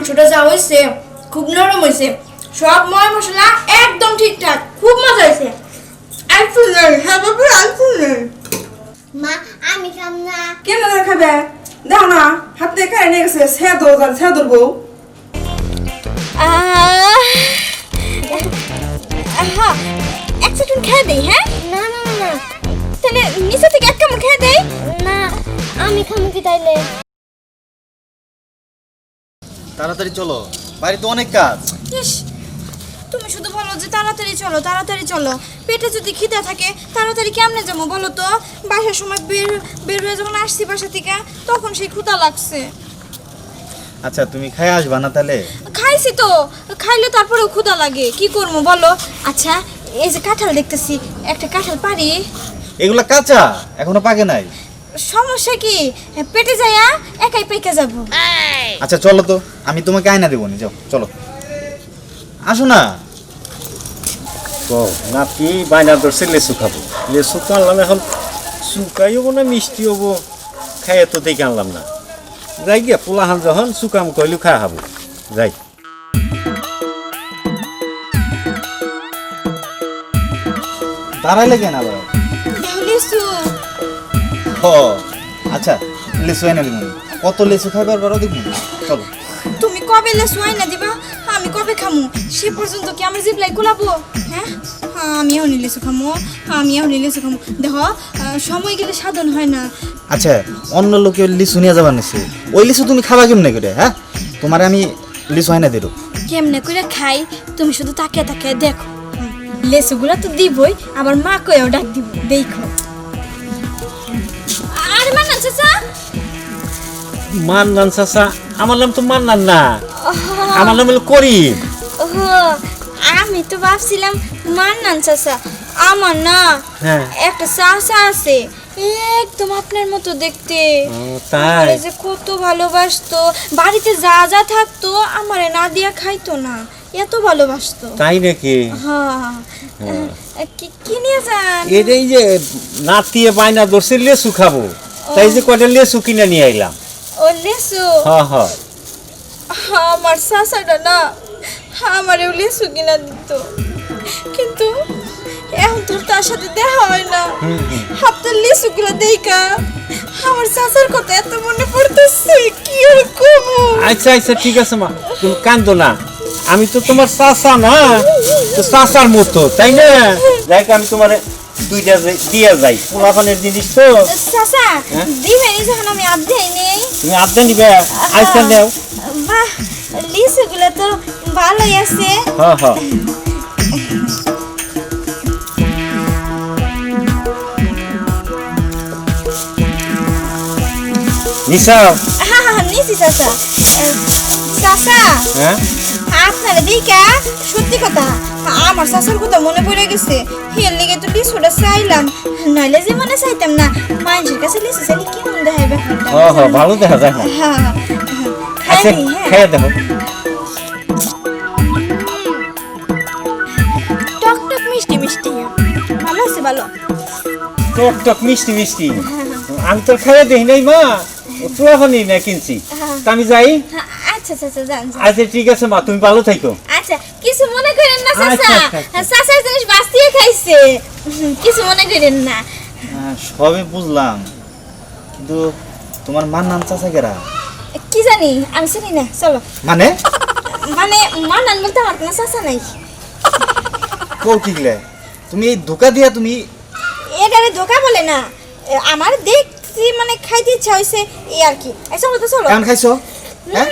মাংসটা যা হয়েছে খুব নরম হয়েছে, সব ময় মশলা একদম ঠিকঠাক, খুব মজা হয়েছে। আইফোন হ্যাঁ বাবু আইফোন মা আমি খাম না। কেন খাবে দেখো না হাত দিয়ে খাই নিয়ে গেছে সেদর বউ। এক সেকেন্ড খেয়ে দেই। হ্যাঁ না না না না তাহলে নিচে থেকে এক কামড় খেয়ে দেই। না আমি খামু কি তাইলে? তাড়াতাড়ি চলো, বাইরে তো অনেক কাজ। ইস, তুমি শুধু বলো যে তাড়াতাড়ি চলো তাড়াতাড়ি চলো, পেটে যদি খিদে থাকে তাড়াতাড়ি কেমনে যাবো বলো তো? বাসার সময় বের হয়ে যখন আসছি বাসা থেকে তখন সেই ক্ষুধা লাগছে। আচ্ছা তুমি খাই আসবা না তাহলে? খাইছি তো, খাইলে তারপরেও ক্ষুধা লাগে, কি করবো বলো? আচ্ছা এই যে কাঁঠাল দেখতেছি, একটা কাঁঠাল পারি? এগুলা কাঁচা, এখনো পাকে নাই। সমস্যা কি, পেটে যায়া একাই পেকে যাবো। আচ্ছা চলো তো, আমি তোমাকে আয়না দেবো নি, যাও চলো আসো না। ও নাতি বাইনা ধরছে লেসু খাবো, লেসু তো আনলাম, এখন শুকাই হবো না মিষ্টি হবো খাইয়ে তো দেখে আনলাম না। যাই গিয়া পোলাহান যখন শুকাম কইলু খাওয়া খাবো যাই। দাঁড়াইলে কেন আবার? লিচু ও আচ্ছা, লেসু আয়না দেবো। কত লেসু খাইবার পারো দেখুন, চলো। তুমি কবে লেচু আইনা দিবা, আমি কবে খামু? সে পর্যন্ত কি আমার জিভলাই গুলাবো? হ্যাঁ আমিও লিচু খামু, আমিও লিচু খামু। দেখো সময় গেলে সাধন হয় না। আচ্ছা অন্য লোকে লিচু নিয়ে যাবার নিছে, ওই লিচু তুমি খাবা কেমনে করে? হ্যাঁ তোমার আমি লিচু আয়না দেবো। কেমনে করে খাই তুমি শুধু তাকিয়ে তাকিয়ে দেখো। লেচুগুলা তো দিবই, আবার মা কয়েও ডাক দিব, দেখো। আরে মান্নান চাচা। মান্নান চাচা? আমার নাম তো মান্নান না, আমার নাম হলো করিম। ওহো, আমি তো ভাবছিলাম মান্নান চাচা। আমার না হ্যাঁ। একটা চাচা আছে একদম আপনার মতো দেখতে। তাই? আমারে যে কত ভালোবাসতো, বাড়িতে যা যা থাকতো আমারে না দিয়া খাইতো না, এত ভালোবাসতো। তাই নাকি? হ্যাঁ কি নিয়ে যান? এটাই যে নাতিয়ে বাইনা ধরছে লেসু খাবো, তাই যে কয়টা লেসু কিনে নিয়ে আইলাম। ও লেসু? হ্যাঁ হ্যাঁ। আমার চাচাটা না আমারেও লেসু কিনা দিত, কিন্তু এখন তো তার সাথে দেখা হয় না। আপনার লিচুগুলো দেখা আমার চাচার কথা এত মনে পড়তেছে, কি আর করবো। আচ্ছা আচ্ছা ঠিক আছে মা, তুমি কান্দো না, আমি তো তোমার চাচা না, তো চাচার মতো তাই না? দেখ আমি তোমার দুইটা দিয়ে যাই, পোলাপানের জিনিস তো। চাচা দিবেনি যখন আমি আধেই নেই। তুমি আড্ডা নিবে? আচ্ছা নেও। বাহ, লিচুগুলো তো ভালোই আছে। হ্যাঁ হ্যাঁ। নিশা। হ্যাঁ নিছি চাচা। চাচা হ্যাঁ আপনার দিকা সত্যি কথা আমার শাশুর কথা মনে পড়ে গেছে, এর লেগে তো লিচুটা চাইলাম, নইলে যে মনে চাইতাম না। মানুষের কাছে লিচু চাইলে কি মন দেখায় ব্যাপারটা? হ্যাঁ হ্যাঁ ভালো দেখা যায়। হ্যাঁ আচ্ছা খাইনি। হ্যাঁ খেয়ে দেখো। টক টক মিষ্টি মিষ্টি, ভালো আছে ভালো। টক টক মিষ্টি মিষ্টি, আমি তো খেয়ে দেখি নাই মা, পোলাপানি না কিনছি, তা আমি যাই। আচ্ছা চাচা যান। আচ্ছা ঠিক আছে মা, তুমি ভালো থাকো। আচ্ছা কিছু মনে করেন না চাচা, আচ্ছা, আচ্ছা। চাচার জিনিস বাঁচিয়ে খাইছে, কিছু মনে করেন না। সবই বুঝলাম, কিন্তু তোমার মান্নান চাচা কেরা? কি জানি, আমি চিনি না। চলো। মানে মানে মান্নান বলতে আমার কোনো চাচা নাই। কও কিগলে তুমি এই ধোকা দিয়া তুমি? এটারে ধোকা বলে না, আমার দেখছি মানে খাইতে ইচ্ছা হয়েছে এই আর কি। চলো তো চলো। কেন খাইছো? হ্যাঁ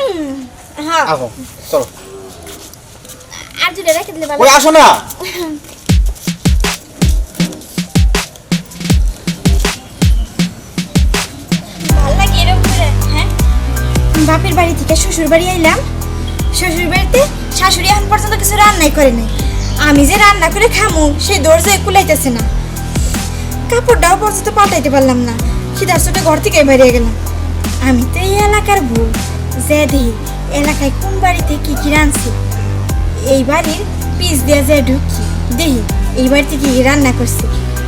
হ্যাঁ আহো চলো। আর দুটো রেখে দিলে ভালো। ওই আসো না। ভালো লাগে এরকম করে। হ্যাঁ বাপের বাড়ি থেকে শ্বশুর বাড়ি আইলাম, শ্বশুর বাড়িতে শাশুড়ি এখন পর্যন্ত কিছু রান্নাই করে নাই। আমি যে রান্না করে খামু সেই দরজায় কুলাইতেছে না, কাপড়টাও পর্যন্ত পাল্টাইতে পারলাম না, খিদার চোটে ঘর থেকে বেরিয়ে গেলাম। আমি তো এই এলাকার বউ, যে দেখি এলাকায় কোন বাড়িতে কি কি রাঁধছে, এই বাড়ির পিস দিয়ে যে ঢুকি দেখি এই বাড়িতে কি কি রান্না করছে,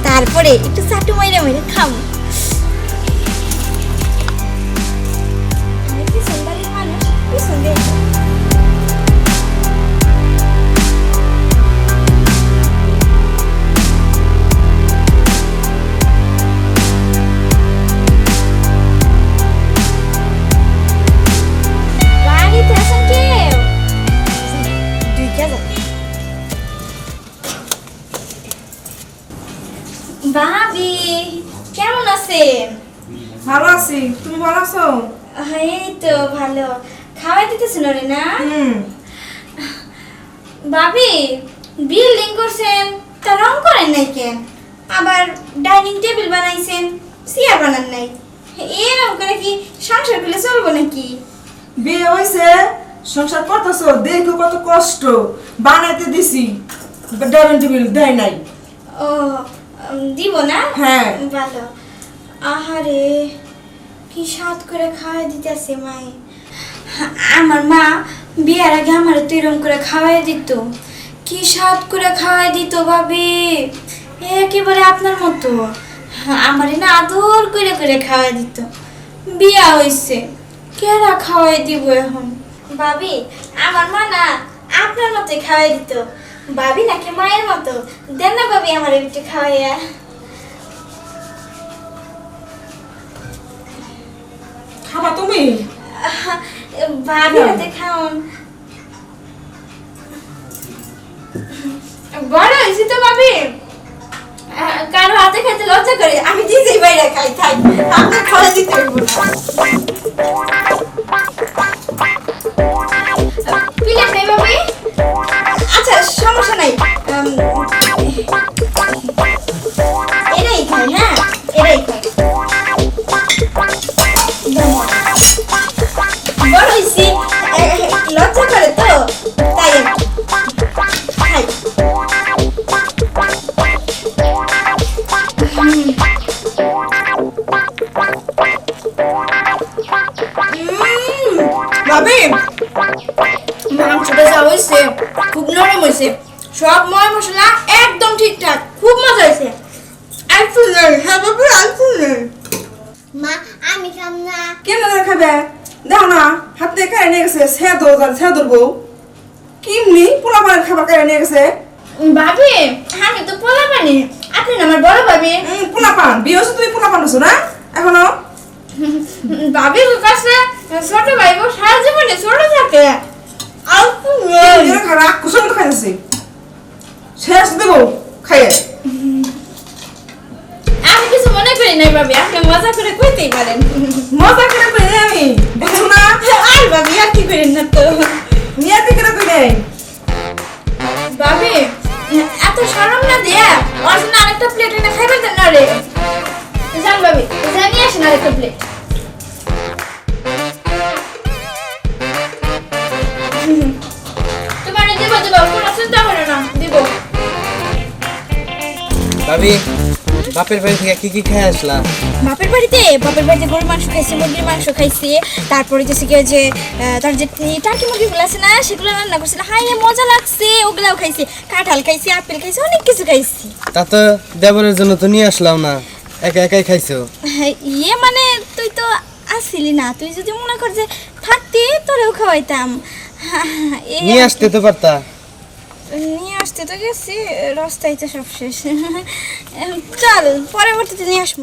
তারপরে একটু চাটু মাইরে মাইরে খাবো। আমি পিছন বাড়ির মানুষ, পিছন দিয়ে ভাবি কেমন আছেন? ভালো আছি, তুমি ভালো আছো? এই তো ভালো। খাওয়াই দিতেছেন ওরে না? হুম। ভাবি বিল্ডিং করছেন তা রং করেন নাই কেন? আবার ডাইনিং টেবিল বানাইছেন, চেয়ার বানান নাই। এরকম করে কি সংসার করলে চলবো নাকি? বিয়ে হয়েছে, সংসার করতেছো, দেখো কত কষ্ট। বানাইতে দিছি, ডাইনিং টেবিল দেয় নাই। ও দিব না? হ্যাঁ। ভালো। আহারে কি স্বাদ করে খাওয়াই দিতেছে মাই। আমার মা বিয়ের আগে আমার তো এরকম করে খাওয়াই দিত, কি স্বাদ করে খাওয়াই দিত ভাবি, একেবারে আপনার মতো। আমারে না আদর করে করে খাওয়াই দিত। বিয়া হইছে, কেরা খাওয়াই দিব এখন? ভাবি আমার মা না আপনার মতোই খাওয়াই দিত। ভাবি নাকি মায়ের মতো? দেন না ভাবি আমার একটু খাওয়াইয়া। খাবা তুমি? ভাবি হাতে খাওন। বড় হয়েছি তো ভাবি, কারো হাতে খাইতে লজ্জা করে। আমি নিজেই বাইরে খাই খাই, আপনার খাওয়া দিতে পারবো না। প্লেট নেই ভাবি? আচ্ছা সমস্যা নাই, এটাই খাই। হ্যাঁ এটাই খাই। বড় হয়েছি, লজ্জা করে তো তাই খাই। ভাবি মাংসটা যা হয়েছে খুব নরম হয়েছে, সব ময় মশলা একদম ঠিকঠাক, খুব মজা হয়েছে। আইফুল নেই, হ্যাঁ বাবু আইফুল নেই। মা আমি খাম না। কেন খাবে? দেখো না, হাত দিয়ে কেড়ে নিয়ে গেছে, সেদর বউ কিমনি পোলা পানের খাবার কেড়ে নিয়ে গেছে। ভাবি আমি তো পোলা পানি, আপনি না আমার বড় ভাবি। পোলা পান বিয়ে হচ্ছে, তুমি পোলা পান হচ্ছো না এখনো? ভাবির কাছে ছোট ভাই বোন সারা জীবনে ছোট থাকে। রাগ কুসুম তো খাইছে, শেষ দেবো খাইয়ে। আমি কিছু মনে করি নাই ভাবি, আপনি মজা করে কইতেই পারেন। মজা করে কই আমি বুঝছো না? আর ভাবি আর কি করেন না তো। নিয়াতে করে কই নেই ভাবি এত শরম না দিয়া ওর জন্য আরেকটা প্লেট এনে খাইবে দেন না রে। যান ভাবি জানিয়ে আসেন আরেকটা প্লেট। তোমার দেবো দেবো, কোনো চিন্তা করো না, দিব। ভাবি বাপের বাড়ি থেকে কি কি খেয়ে আসলা? বাপের বাড়িতে গরুর মাংস খাইছি, মুরগির মাংস খাইছি, তারপরে যে যে তার যে টার্কি মুরগিগুলো আছে না সেগুলো রান্না করছিল, হাই মজা লাগছে, ওগুলাও খাইছি, কাঁঠাল খাইছি, আপেল খাইছি, অনেক কিছু খাইছি। তা তো দেবরের জন্য তো নিয়ে আসলাম না, একা একাই খাইছো। ইয়ে মানে তুই তো আসিলি না, তুই যদি মনে কর যে থাকতি তোরেও খাওয়াইতাম। নিয়ে আসতে তো পারতা। নিয়ে আসতে তো গেছি, রাস্তায় তো সব শেষ। চল পরবর্তীতে নিয়ে আসবো।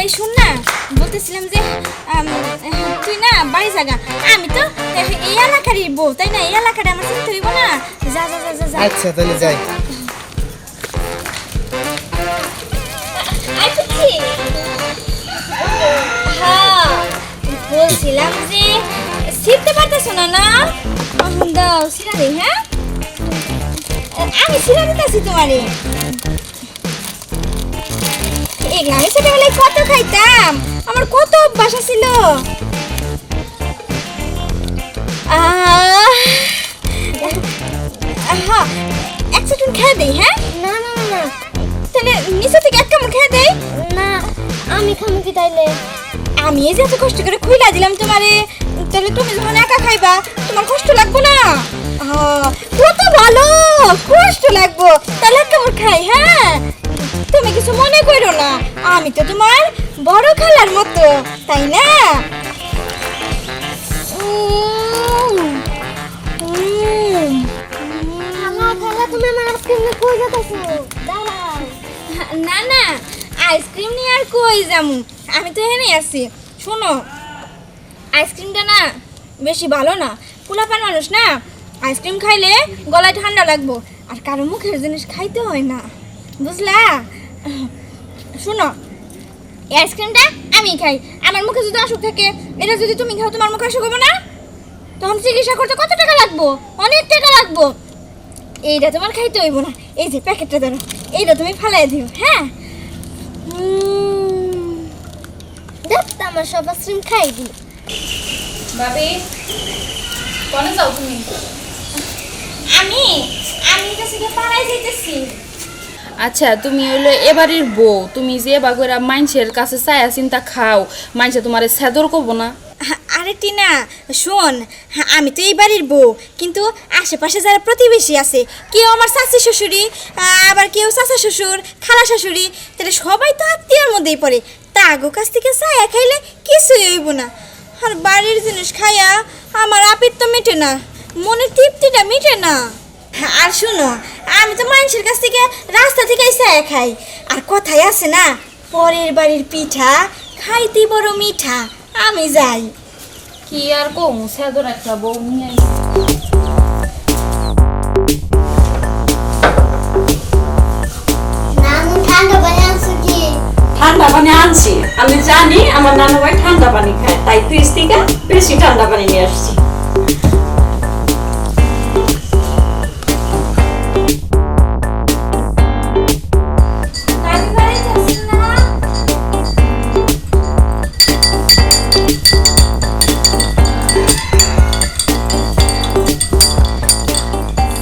এই শোন না, বলতেছিলাম যে তুই না বাড়ি জায়গা, আমি তো এই এলাকারই বউ, তাই না? এই এলাকাটা আমার চিনতে হইব না। যা যা যা যা যা। আচ্ছা তাহলে যাই। হ্যাঁ বলছিলাম যে শিখতে পারতেছো না না? দাও শিরা দে। হ্যাঁ আমি শিরা দিতেছি তোমারে। এগুলো আমি ছোটবেলায় কত খাইতাম, আমার কত অভ্যাস ছিল। হ্যাঁ এক সেকেন্ড খেয়ে দেই। হ্যাঁ না না না না তাহলে নিচে থেকে এক কামড় খেয়ে দেই। না আমি খামু কি তাইলে? আমি এই যে এত কষ্ট করে খুইলা দিলাম তোমারে, তাহলে তুমি যখন একা খাইবা তোমার কষ্ট লাগবে না? কত ভালো, কষ্ট লাগবো, তাহলে এক কামড় খাই। হ্যাঁ তুমি কিছু মনে করো না, আমি তো তোমার বড় খালার মতো, তাই না? খালা খালা তুমি আমার আইসক্রিম কই যাইতাছো? দাঁড়াও। না না আইসক্রিম নিয়ে আর কই যামু, আমি তো এখানেই আছি। শোনো আইসক্রিমটা না বেশি ভালো না, পোলাপান মানুষ না, আইসক্রিম খাইলে গলায় ঠান্ডা লাগবো, আর কারো মুখের জিনিস খাইতে হয় না, বুঝলা? শোনো, এই আইসক্রিমটা আমি খাই, আমার মুখে যদি অসুখ থাকে, এটা যদি তুমি খাও তোমার মুখে অসুখ হবে না? তখন চিকিৎসা করতে কত টাকা লাগবো? অনেক টাকা লাগবো। এইটা তোমার খাইতে হইব না, এই যে প্যাকেটটা ধরো, এইটা তুমি ফালাই দিও, হ্যাঁ? দেখ তো আমার সব আইসক্রিম খাই দিই। ভাবি কোনে যাও তুমি? আমি আমি কাছে পাড়ায় যাইতেছি। আচ্ছা, তুমি হইলো এবারের বউ, তুমি যে বাগরা মানুষের কাছে চায়া চিন্তা খাও, মানুষে তোমার সেদর করবো না? আরে টিনা শোন, আমি তো এই বাড়ির বউ, কিন্তু আশেপাশে যারা প্রতিবেশী আছে, কেউ আমার শাশুড়ি শ্বশুরি, আবার কেউ চাচা শ্বশুর, খালা শাশুড়ি, তাহলে সবাই তো আত্মীয়র মধ্যেই পড়ে। তা আগো কাছ থেকে চায়া খাইলে কিছুই হইব না। আর বাড়ির জিনিস খাইয়া আমার আপির তো মেটে না, মনের তৃপ্তিটা মিটে না। আর শুনো, আমি তো মানুষের কাছ থেকে রাস্তা থেকেই চায়া খাই। আর কথাই আছে না, পরের বাড়ির পিঠা খাইতে বড় মিঠা। আমি যাই। কি আর কম, সেদর একটা বউ নিয়ে নানু ঠান্ডা পানি আনছো কি? ঠান্ডা পানি আনছি, আমি জানি আমার নানু ভাই ঠান্ডা পানি খায়, তাই ফ্রিজ থেকে বেশি ঠান্ডা পানি নিয়ে আসছি।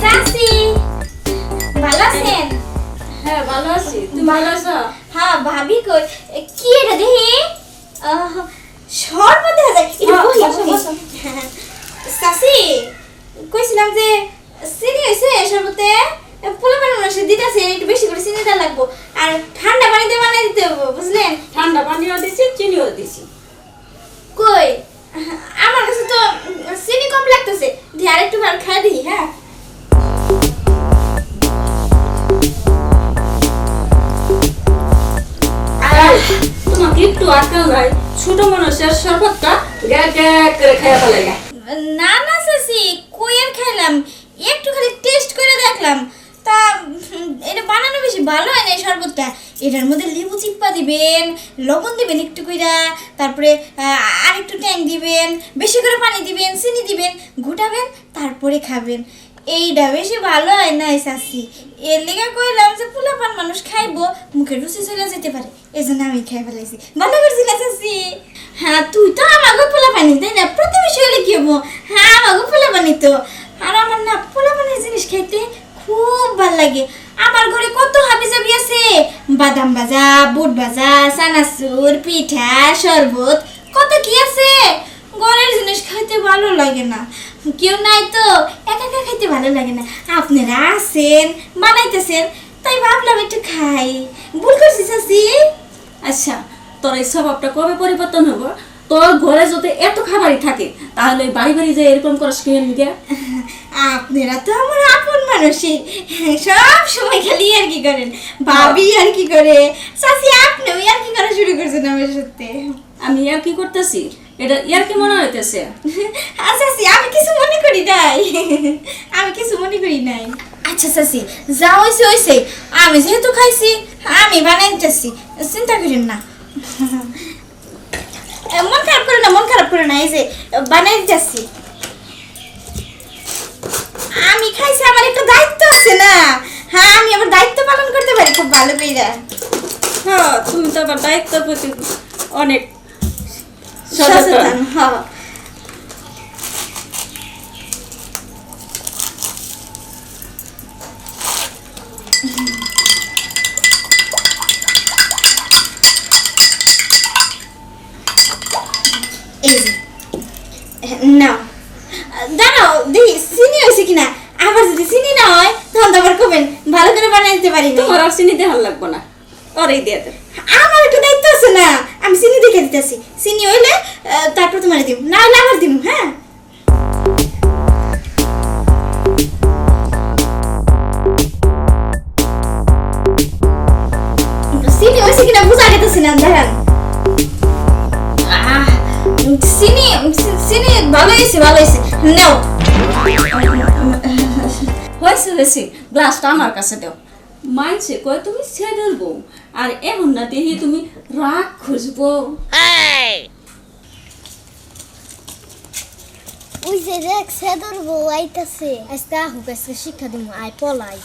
চাচি, ভালো আছেন? হ্যাঁ ভালো আছি, তুমি ভালো আছো? হ্যাঁ ভাবি কই, কি এটা দেখি? শরবত দেখা যায়। এটা বহি, বহি। চাচি, কইছিলাম যে চিনি হয়েছে শরবতে, পোলা মানুষ দিতেছে, একটু বেশি করে চিনি দেওয়া লাগবো, আর ঠান্ডা পানিতে বানিয়ে দিতে হবে, বুঝলেন? ঠান্ডা পানিও দিছি, চিনিও দিছি। কই, আমার কাছে তো চিনি কম লাগতেছে, দিয়ে আরেকটু বার খাই দিই। হ্যাঁ, আর তোমাকে একটু আকাল নাই, ছোট মানুষের শরবতটা গ্যাক গ্যাক করে খেয়ে ফেলে যায়। না না চাচি, কই আর খাইলাম, একটু খালি টেস্ট করে দেখলাম। তা এটা বানানো বেশি ভালো হয় না এই শরবতটা। এটার মধ্যে লেবু চিপ্পা দিবেন, লবণ দিবেন একটু কইরা, তারপরে আর একটু ট্যাং দিবেন, বেশি করে পানি দিবেন, চিনি দিবেন, ঘুটাবেন, তারপরে খাবেন। এইটা বেশি ভালো হয় না চাচি। এর লেগে কইলাম যে পোলাপান মানুষ খাইবো, মুখে রুচি চলে যেতে পারে, এই জন্য আমি খাই ফেলাইছি। ভালো করছি না চাচি? হ্যাঁ, তুই তো আমাকে পোলাপানি, তাই না? প্রতিবেশী হলে কি হবো? হ্যাঁ, আমাকে পোলাপানি তো। আর আমার না পোলাপানের জিনিস খাইতে খুব ভালো লাগে। আমার ঘরে কত হাবিজাবি আছে, বাদাম ভাজা, বুট ভাজা, চানাচুর, পিঠা, শরবত, কত কি আছে। ঘরের জিনিস খাইতে ভালো লাগে না, কেউ নাই তো একা একা খাইতে ভালো লাগে না। আপনারা আছেন, বানাইতেছেন, তাই ভাবলাম একটু খাই। ভুল করছি চাচি? আচ্ছা, তোর এই স্বভাবটা কবে পরিবর্তন হবো? তোর ঘরে যদি এত খাবারই থাকে, তাহলে বাড়ি বাড়ি যে এরকম করস কি নিয়ে? আপনারা তো আমার আপন মানুষই, সব সময় খালি আর কি করেন, ভাবি আর কি করে, চাচি আপনিও আর কি করা শুরু করছেন আমার সাথে। আমি আর কি করতেছি? এটা ইয়ার কি মনে হইতেছে? আচ্ছা চাচি, আমি কিছু মনে করি নাই, আমি কিছু মনে করি নাই। আচ্ছা চাচি, যা হয়েছে হয়েছে, আমি যেহেতু খাইছি আমি বানাই দিতেছি, চিন্তা করেন না। মন খারাপ করে না, মন খারাপ করে না, এই যে বানাই দিতেছি। আমি খাইছি, আমার একটা দায়িত্ব আছে না? হ্যাঁ, আমি আমার দায়িত্ব পালন করতে পারি খুব ভালো করে। হ্যাঁ, তুমি তো আবার দায়িত্বের প্রতি অনেক সচেতন। সচেতন। হ্যাঁ, এই যে না, দাঁড়াও দেখি চিনি হয়েছে কিনা। আবার যদি চিনি না হয় তখন তো আবার কবেন ভালো করে বানাই দিতে পারি না। তোমার আর চিনি দেওয়ার লাগবো না, ওরাই দিয়ে দেবে। আমার একটু দায়িত্ব আছে না, আমি চিনি দেখে দিতেছি। চিনি হইলে তারপর তোমার দিব, না হলে আবার দিব। হ্যাঁ, চিনি হয়েছে কিনা বুঝা গেতেছি না, দাঁড়ান। চিনি চিনি ভালো হয়েছে নাও। হয়েছে হয়েছে, গ্লাসটা আমার কাছে দাও। মানছে কয় তুমি ছেদের বউ, আর এমন না দেখি তুমি রাগ খুঁজবো। ওই যে দেখ সেদর বউ আইতাছে, আজকে আহুক আজকে শিক্ষা দিব, আয় পলাই।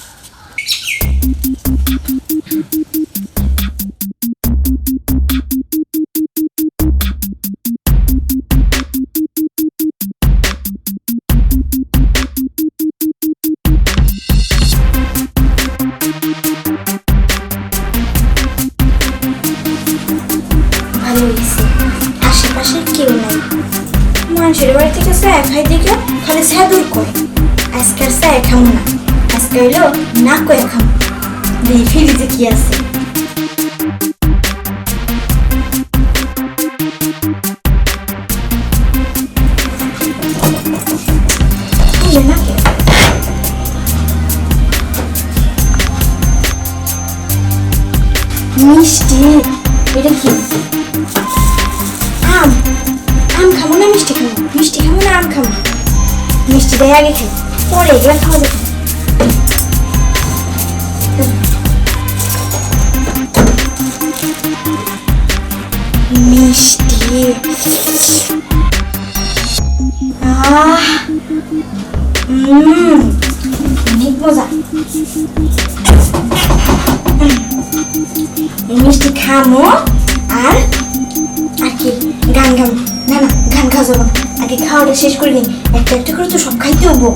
ভালো হয়েছে, আশেপাশে কেউ নাই। মানুষের বাড়ি থেকে চায়া খাই দেখে খালি স্যাদুর করে। আজকে আর চায়া খাবো না, আজকে হইলো না কয়ে খাবো। দেখি ফ্রিজে কি আছে। খুলে না কে? মিষ্টি, এটা কি? আম খাবো না মিষ্টি খাবো, মিষ্টি খাবো না আম খাবো। মিষ্টি দেয় আগে খাই, পরে এগুলো খাওয়া যাবে। মিষ্টি, অনেক মজা। মিষ্টি খামো আর কি গান গাবো। না না, গান খাওয়া যাবো না, আগে খাওয়াটা শেষ করে নিই। একটা একটা করে তো সব খাইতে হবো।